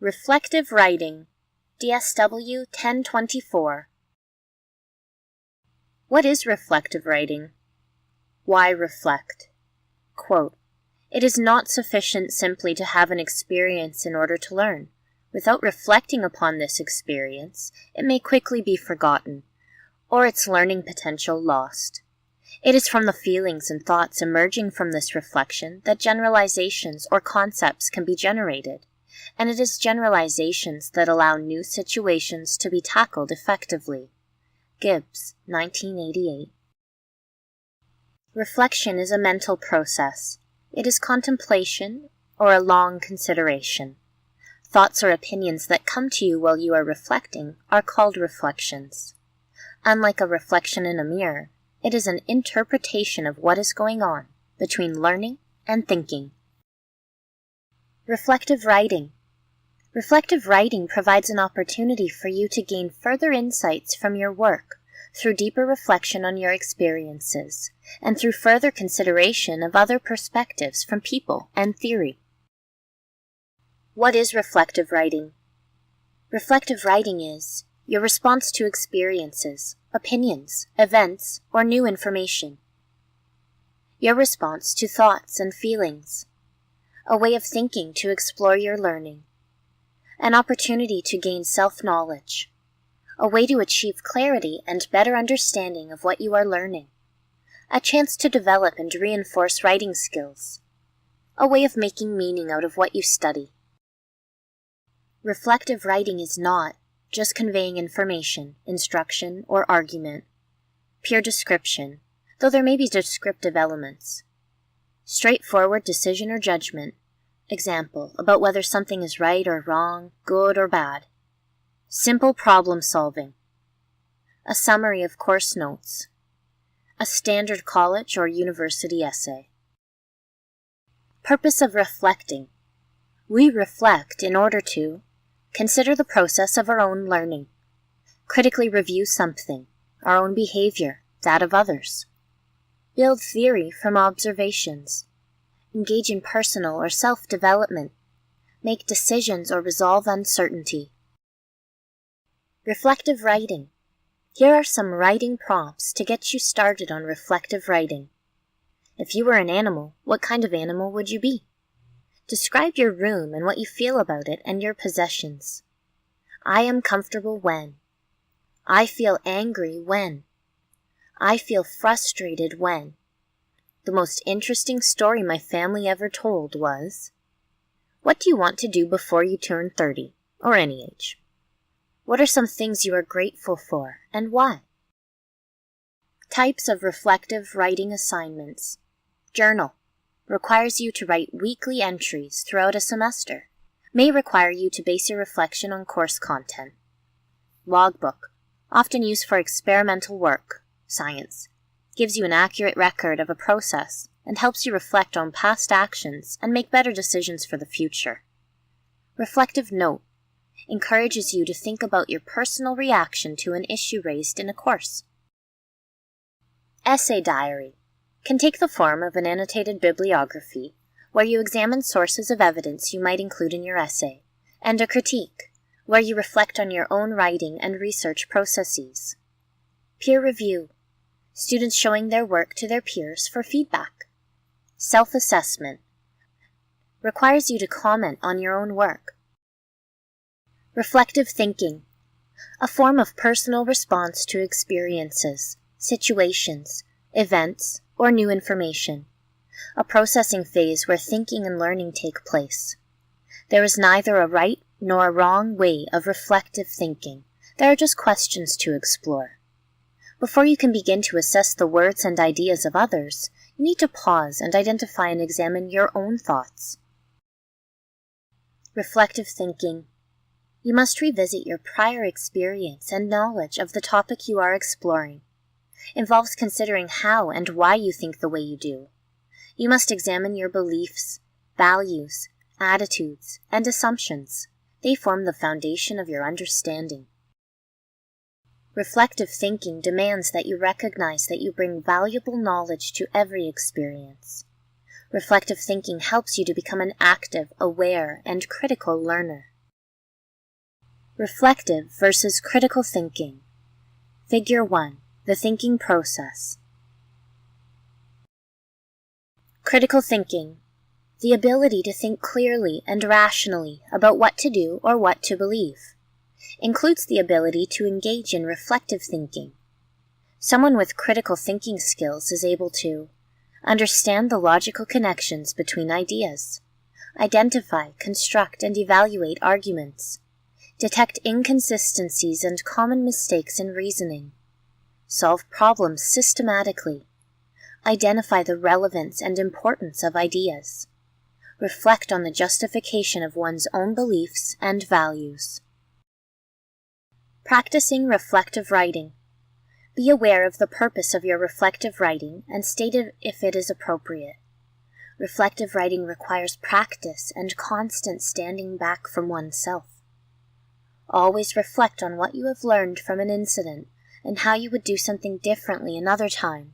Reflective Writing, DSW 1024. What is reflective writing? Why reflect? Quote, "It is not sufficient simply to have an experience in order to learn. Without reflecting upon this experience, it may quickly be forgotten, or its learning potential lost. It is from the feelings and thoughts emerging from this reflection that generalizations or concepts can be generated, and it is generalizations that allow new situations to be tackled effectively." Gibbs, 1988. Reflection is a mental process. It is contemplation or a long consideration. Thoughts or opinions that come to you while you are reflecting are called reflections. Unlike a reflection in a mirror, it is an interpretation of what is going on between learning and thinking. Reflective writing. Reflective writing provides an opportunity for you to gain further insights from your work through deeper reflection on your experiences and through further consideration of other perspectives from people and theory. What is reflective writing? Reflective writing is your response to experiences, opinions, events, or new information. Your response to thoughts and feelings. A way of thinking to explore your learning. An opportunity to gain self-knowledge. A way to achieve clarity and better understanding of what you are learning. A chance to develop and reinforce writing skills. A way of making meaning out of what you study. Reflective writing is not just conveying information, instruction, or argument. Pure description, though there may be descriptive elements. Straightforward decision or judgment. Example, about whether something is right or wrong, good or bad. Simple problem solving. A summary of course notes. A standard college or university essay. Purpose of reflecting. We reflect in order to consider the process of our own learning. Critically review something, our own behavior, that of others. Build theory from observations. Engage in personal or self-development. Make decisions or resolve uncertainty. Reflective writing. Here are some writing prompts to get you started on reflective writing. If you were an animal, what kind of animal would you be? Describe your room and what you feel about it and your possessions. I am comfortable when. I feel angry when. I feel frustrated when. The most interesting story my family ever told was. What do you want to do before you turn 30, or any age? What are some things you are grateful for, and why? Types of reflective writing assignments. Journal. Requires you to write weekly entries throughout a semester. May require you to base your reflection on course content. Logbook. Often used for experimental work, science. Gives you an accurate record of a process and helps you reflect on past actions and make better decisions for the future. Reflective note. Encourages you to think about your personal reaction to an issue raised in a course. Essay diary. Can take the form of an annotated bibliography, where you examine sources of evidence you might include in your essay, and a critique, where you reflect on your own writing and research processes. Peer review. Students showing their work to their peers for feedback. Self-assessment. Requires you to comment on your own work. Reflective thinking. A form of personal response to experiences, situations, events, or new information. A processing phase where thinking and learning take place. There is neither a right nor a wrong way of reflective thinking. There are just questions to explore. Before you can begin to assess the words and ideas of others, you need to pause and identify and examine your own thoughts. Reflective thinking. You must revisit your prior experience and knowledge of the topic you are exploring. Involves considering how and why you think the way you do. You must examine your beliefs, values, attitudes, and assumptions. They form the foundation of your understanding. Reflective thinking demands that you recognize that you bring valuable knowledge to every experience. Reflective thinking helps you to become an active, aware, and critical learner. Reflective versus critical thinking. Figure 1. The thinking process. Critical thinking. The ability to think clearly and rationally about what to do or what to believe. Includes the ability to engage in reflective thinking. Someone with critical thinking skills is able to understand the logical connections between ideas, identify, construct, and evaluate arguments, detect inconsistencies and common mistakes in reasoning, solve problems systematically, identify the relevance and importance of ideas, reflect on the justification of one's own beliefs and values. Practicing reflective writing. Be aware of the purpose of your reflective writing and state if it is appropriate. Reflective writing requires practice and constant standing back from oneself. Always reflect on what you have learned from an incident and how you would do something differently another time.